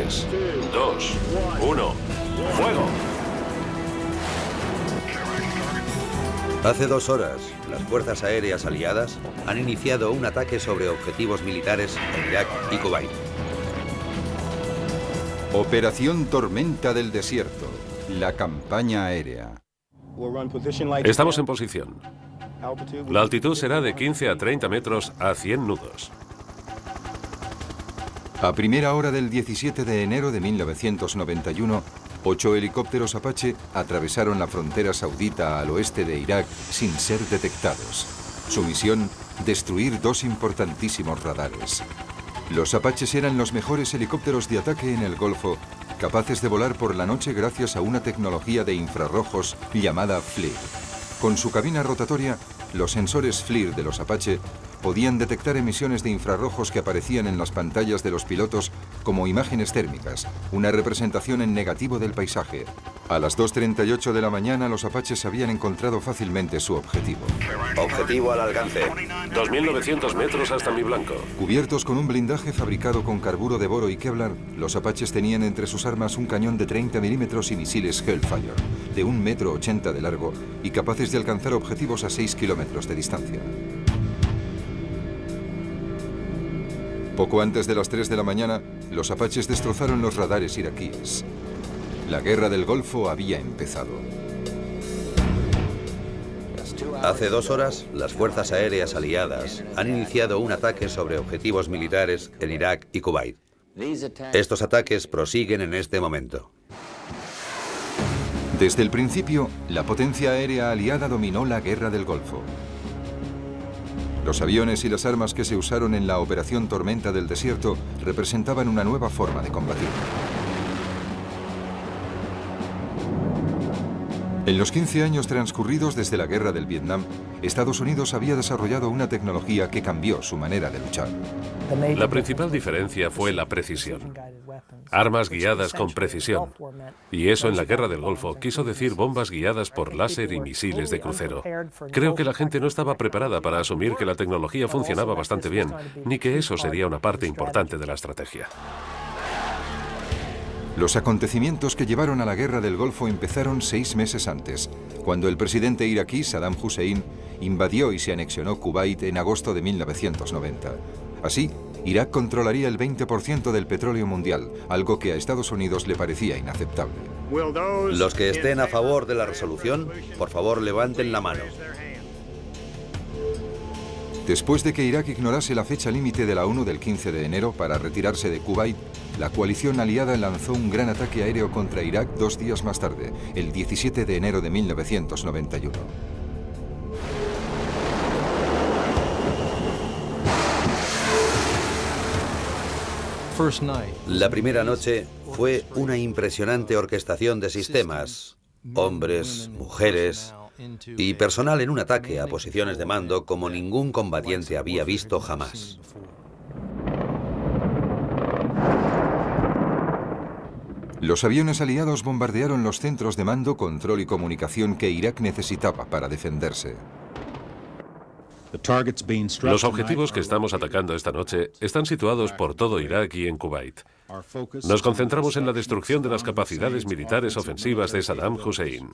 3, 2, 1. ¡Fuego! Hace 2 horas, las fuerzas aéreas aliadas han iniciado un ataque sobre objetivos militares en Irak y Kuwait. Operación Tormenta del Desierto, la campaña aérea. Estamos en posición. La altitud será de 15 a 30 metros a 100 nudos. A primera hora del 17 de enero de 1991, 8 helicópteros Apache atravesaron la frontera saudita al oeste de Irak sin ser detectados. Su misión, destruir 2 importantísimos radares. Los Apaches eran los mejores helicópteros de ataque en el Golfo, capaces de volar por la noche gracias a una tecnología de infrarrojos llamada FLIR. Con su cabina rotatoria, los sensores FLIR de los Apache podían detectar emisiones de infrarrojos que aparecían en las pantallas de los pilotos como imágenes térmicas, una representación en negativo del paisaje. A las 2:38 de la mañana, los Apaches habían encontrado fácilmente su objetivo. Objetivo al alcance. 2.900 metros hasta mi blanco. Cubiertos con un blindaje fabricado con carburo de boro y Kevlar, los Apaches tenían entre sus armas un cañón de 30 milímetros y misiles Hellfire, de 1,80 m de largo y capaces de alcanzar objetivos a 6 kilómetros de distancia. Poco antes de las 3 de la mañana, los Apaches destrozaron los radares iraquíes. La guerra del Golfo había empezado. Hace 2 horas, las fuerzas aéreas aliadas han iniciado un ataque sobre objetivos militares en Irak y Kuwait. Estos ataques prosiguen en este momento. Desde el principio, la potencia aérea aliada dominó la guerra del Golfo. Los aviones y las armas que se usaron en la Operación Tormenta del Desierto representaban una nueva forma de combatir. En los 15 años transcurridos desde la Guerra del Vietnam, Estados Unidos había desarrollado una tecnología que cambió su manera de luchar. La principal diferencia fue la precisión. Armas guiadas con precisión. Y eso en la Guerra del Golfo quiso decir bombas guiadas por láser y misiles de crucero. Creo que la gente no estaba preparada para asumir que la tecnología funcionaba bastante bien, ni que eso sería una parte importante de la estrategia. Los acontecimientos que llevaron a la Guerra del Golfo empezaron 6 meses antes, cuando el presidente iraquí Saddam Hussein invadió y se anexionó Kuwait en agosto de 1990. Así, Irak controlaría el 20% del petróleo mundial, algo que a Estados Unidos le parecía inaceptable. Los que estén a favor de la resolución, por favor levanten la mano. Después de que Irak ignorase la fecha límite de la ONU del 15 de enero para retirarse de Kuwait, la coalición aliada lanzó un gran ataque aéreo contra Irak 2 días más tarde, el 17 de enero de 1991. La primera noche fue una impresionante orquestación de sistemas, hombres, mujeres y personal en un ataque a posiciones de mando como ningún combatiente había visto jamás. Los aviones aliados bombardearon los centros de mando, control y comunicación que Irak necesitaba para defenderse. Los objetivos que estamos atacando esta noche están situados por todo Irak y en Kuwait. Nos concentramos en la destrucción de las capacidades militares ofensivas de Saddam Hussein.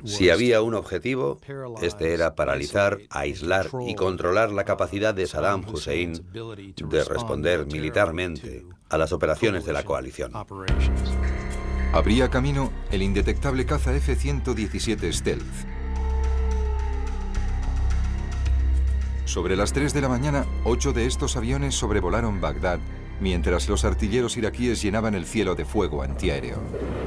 Si había un objetivo, este era paralizar, aislar y controlar la capacidad de Saddam Hussein de responder militarmente a las operaciones de la coalición. Abría camino el indetectable caza F-117 Stealth. Sobre las 3 de la mañana, 8 de estos aviones sobrevolaron Bagdad, mientras los artilleros iraquíes llenaban el cielo de fuego antiaéreo.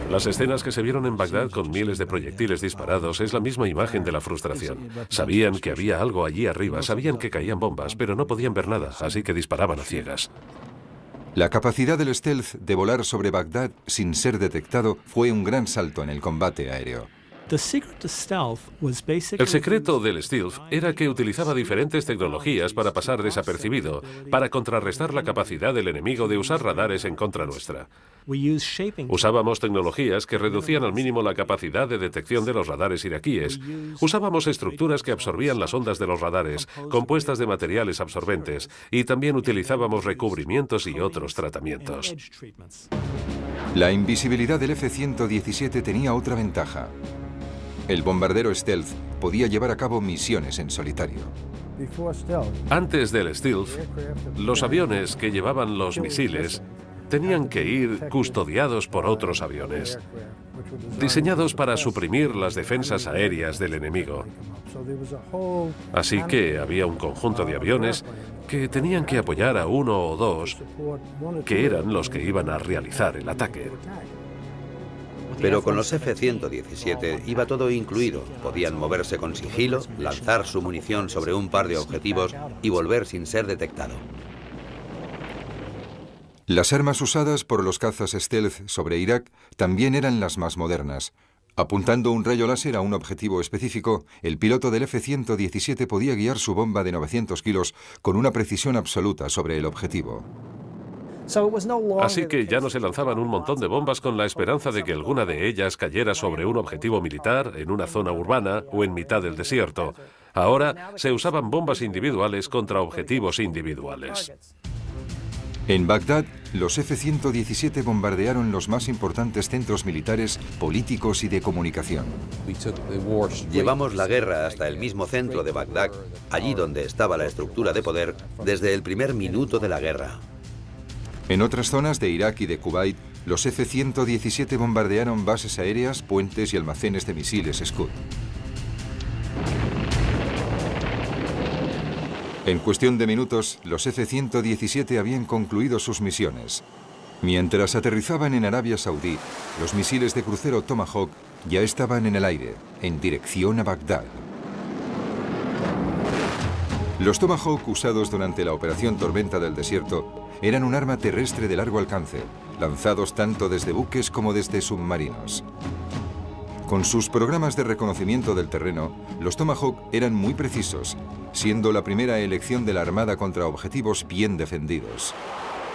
Las escenas que se vieron en Bagdad con miles de proyectiles disparados es la misma imagen de la frustración. Sabían que había algo allí arriba, sabían que caían bombas, pero no podían ver nada, así que disparaban a ciegas. La capacidad del stealth de volar sobre Bagdad sin ser detectado fue un gran salto en el combate aéreo. El secreto del stealth era que utilizaba diferentes tecnologías para pasar desapercibido, para contrarrestar la capacidad del enemigo de usar radares en contra nuestra. Usábamos tecnologías que reducían al mínimo la capacidad de detección de los radares iraquíes. Usábamos estructuras que absorbían las ondas de los radares, compuestas de materiales absorbentes, y también utilizábamos recubrimientos y otros tratamientos. La invisibilidad del F-117 tenía otra ventaja. El bombardero stealth podía llevar a cabo misiones en solitario. Antes del stealth, los aviones que llevaban los misiles tenían que ir custodiados por otros aviones, diseñados para suprimir las defensas aéreas del enemigo. Así que había un conjunto de aviones que tenían que apoyar a uno o dos, que eran los que iban a realizar el ataque. Pero con los F-117 iba todo incluido. Podían moverse con sigilo, lanzar su munición sobre un par de objetivos y volver sin ser detectado. Las armas usadas por los cazas stealth sobre Irak también eran las más modernas. Apuntando un rayo láser a un objetivo específico, el piloto del F-117 podía guiar su bomba de 900 kilos con una precisión absoluta sobre el objetivo. Así que ya no se lanzaban un montón de bombas con la esperanza de que alguna de ellas cayera sobre un objetivo militar, en una zona urbana o en mitad del desierto. Ahora se usaban bombas individuales contra objetivos individuales. En Bagdad, los F-117 bombardearon los más importantes centros militares, políticos y de comunicación. Llevamos la guerra hasta el mismo centro de Bagdad, allí donde estaba la estructura de poder, desde el primer minuto de la guerra. En otras zonas de Irak y de Kuwait, los F-117 bombardearon bases aéreas, puentes y almacenes de misiles Scud. En cuestión de minutos, los F-117 habían concluido sus misiones. Mientras aterrizaban en Arabia Saudí, los misiles de crucero Tomahawk ya estaban en el aire, en dirección a Bagdad. Los Tomahawk usados durante la Operación Tormenta del Desierto eran un arma terrestre de largo alcance, lanzados tanto desde buques como desde submarinos. Con sus programas de reconocimiento del terreno, los Tomahawk eran muy precisos, siendo la primera elección de la Armada contra objetivos bien defendidos.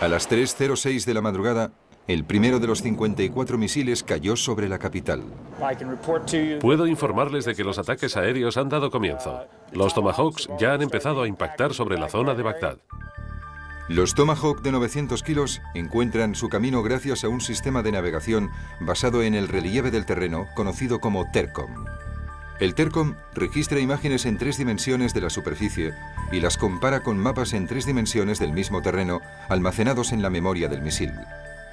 A las 3:06 de la madrugada, el primero de los 54 misiles cayó sobre la capital. Puedo informarles de que los ataques aéreos han dado comienzo. Los Tomahawks ya han empezado a impactar sobre la zona de Bagdad. Los Tomahawk de 900 kilos encuentran su camino gracias a un sistema de navegación basado en el relieve del terreno conocido como TERCOM. El TERCOM registra imágenes en 3 dimensiones de la superficie y las compara con mapas en 3 dimensiones del mismo terreno almacenados en la memoria del misil.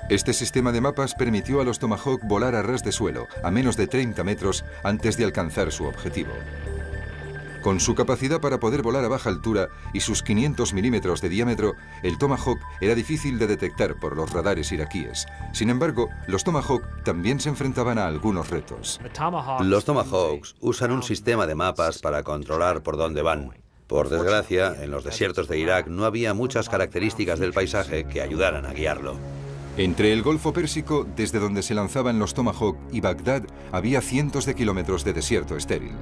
Este sistema de mapas permitió a los Tomahawk volar a ras de suelo, a menos de 30 metros antes de alcanzar su objetivo. Con su capacidad para poder volar a baja altura y sus 500 milímetros de diámetro, el Tomahawk era difícil de detectar por los radares iraquíes. Sin embargo, los Tomahawk también se enfrentaban a algunos retos. Los Tomahawks usan un sistema de mapas para controlar por dónde van. Por desgracia, en los desiertos de Irak no había muchas características del paisaje que ayudaran a guiarlo. Entre el Golfo Pérsico, desde donde se lanzaban los Tomahawk, y Bagdad, había cientos de kilómetros de desierto estéril.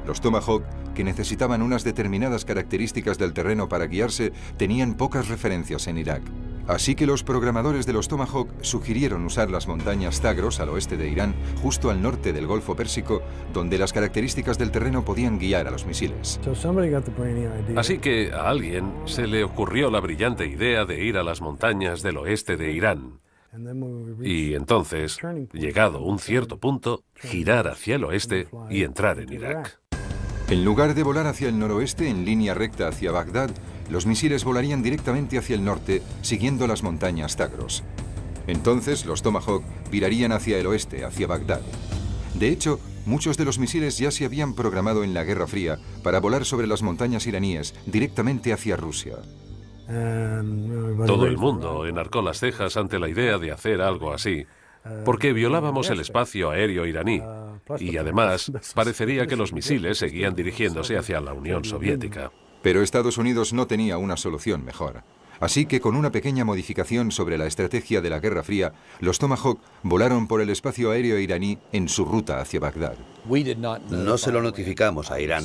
Los Tomahawk, que necesitaban unas determinadas características del terreno para guiarse, tenían pocas referencias en Irak. Así que los programadores de los Tomahawk sugirieron usar las montañas Zagros al oeste de Irán, justo al norte del Golfo Pérsico, donde las características del terreno podían guiar a los misiles. Así que a alguien se le ocurrió la brillante idea de ir a las montañas del oeste de Irán. Y entonces, llegado un cierto punto, girar hacia el oeste y entrar en Irak. En lugar de volar hacia el noroeste en línea recta hacia Bagdad, los misiles volarían directamente hacia el norte, siguiendo las montañas Zagros. Entonces, los Tomahawk virarían hacia el oeste, hacia Bagdad. De hecho, muchos de los misiles ya se habían programado en la Guerra Fría para volar sobre las montañas iraníes, directamente hacia Rusia. Todo el mundo enarcó las cejas ante la idea de hacer algo así, porque violábamos el espacio aéreo iraní, y además parecería que los misiles seguían dirigiéndose hacia la Unión Soviética. Pero Estados Unidos no tenía una solución mejor. Así que con una pequeña modificación sobre la estrategia de la Guerra Fría, los Tomahawk volaron por el espacio aéreo iraní en su ruta hacia Bagdad. No se lo notificamos a Irán.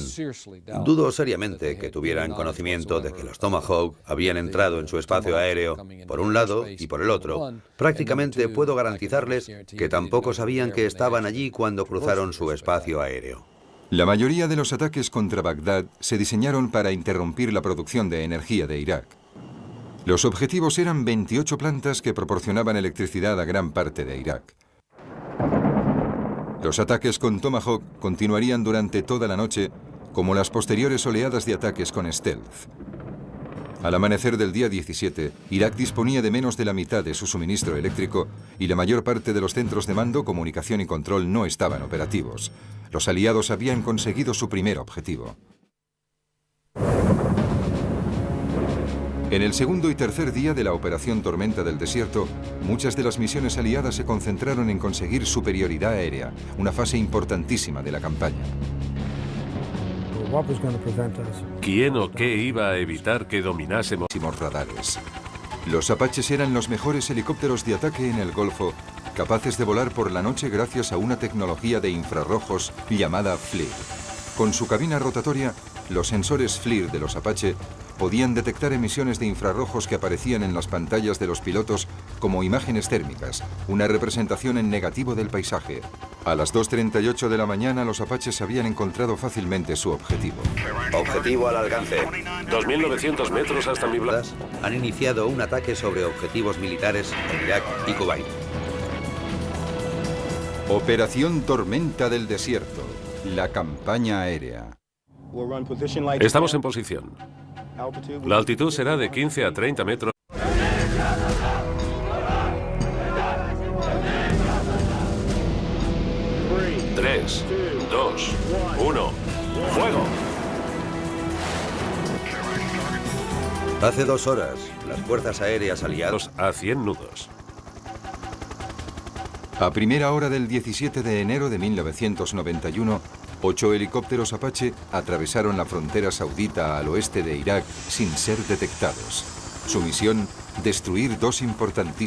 Dudo seriamente que tuvieran conocimiento de que los Tomahawk habían entrado en su espacio aéreo por un lado y por el otro. Prácticamente puedo garantizarles que tampoco sabían que estaban allí cuando cruzaron su espacio aéreo. La mayoría de los ataques contra Bagdad se diseñaron para interrumpir la producción de energía de Irak. Los objetivos eran 28 plantas que proporcionaban electricidad a gran parte de Irak. Los ataques con Tomahawk continuarían durante toda la noche, como las posteriores oleadas de ataques con stealth. Al amanecer del día 17, Irak disponía de menos de la mitad de su suministro eléctrico y la mayor parte de los centros de mando, comunicación y control no estaban operativos. Los aliados habían conseguido su primer objetivo. En el segundo y tercer día de la Operación Tormenta del Desierto, muchas de las misiones aliadas se concentraron en conseguir superioridad aérea, una fase importantísima de la campaña. ¿Quién o qué iba a evitar que dominásemos Radares. Los Apaches eran los mejores helicópteros de ataque en el Golfo, capaces de volar por la noche gracias a una tecnología de infrarrojos llamada FLIR. Con su cabina rotatoria, los sensores FLIR de los Apache podían detectar emisiones de infrarrojos que aparecían en las pantallas de los pilotos como imágenes térmicas, una representación en negativo del paisaje. A las 2:38 de la mañana, los Apaches habían encontrado fácilmente su objetivo. Objetivo al alcance. 2.900 metros hasta mi blanco? Han iniciado un ataque sobre objetivos militares en Irak y Kuwait. Operación Tormenta del Desierto, la campaña aérea. Estamos en posición. La altitud será de 15 a 30 metros. Tres, 2, 1, ¡fuego! Hace 2 horas, las fuerzas aéreas aliadas A 100 nudos. A primera hora del 17 de enero de 1991, 8 helicópteros Apache atravesaron la frontera saudita al oeste de Irak sin ser detectados. Su misión, destruir 2 importantísimos